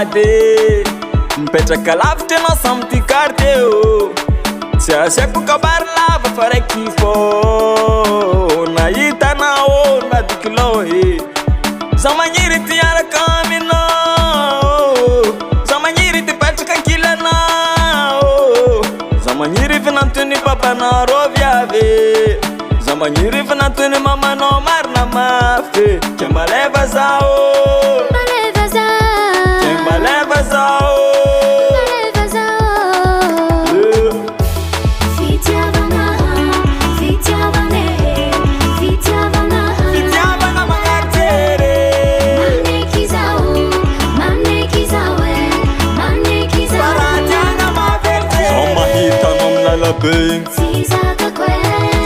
safady mipetraka lavitra anao samy ty carte o tsy asiako kabary lava fa raiky fô nahitanao na dikilao e za magniry ty araka aminao za magniry ty patraka ankilanao za magniry fa nantony papanao rô viavy za magniry fa nantony mamanao marina mafy kemba leva zao leva zao fitiavana magnatery baratiagna maverty zao mahitanao milalabegny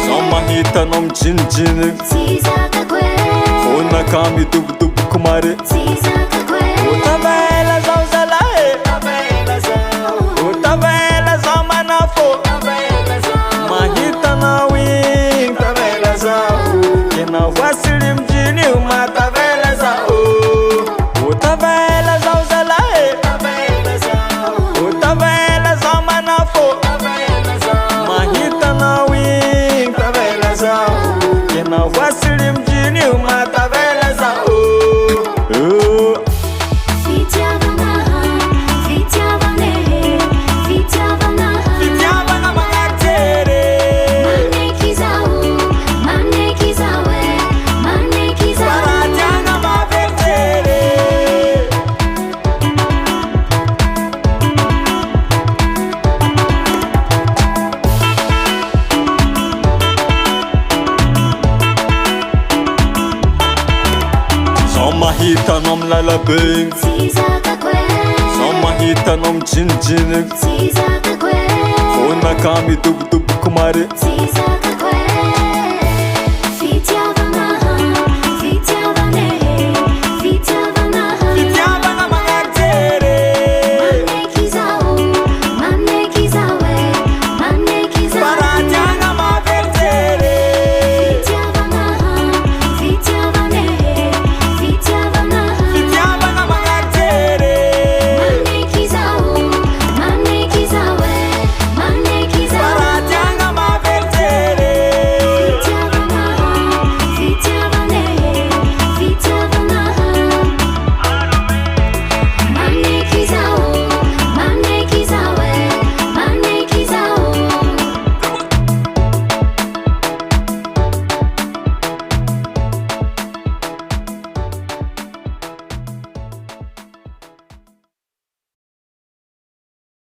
zao mahitanao mijinijiny fonaka midobodoboko mare utavela zao zalahe utavela zao manafo mahitanao igny tavela zao kena voasily mjini umatavela zao utavela zao zalahe utavela zao manafo mahitanao igny tavela zao kena voasily mjini umatavela zao mahitanao milalabegny zao mahitanao mijinijiny fonaka midobodoboko mare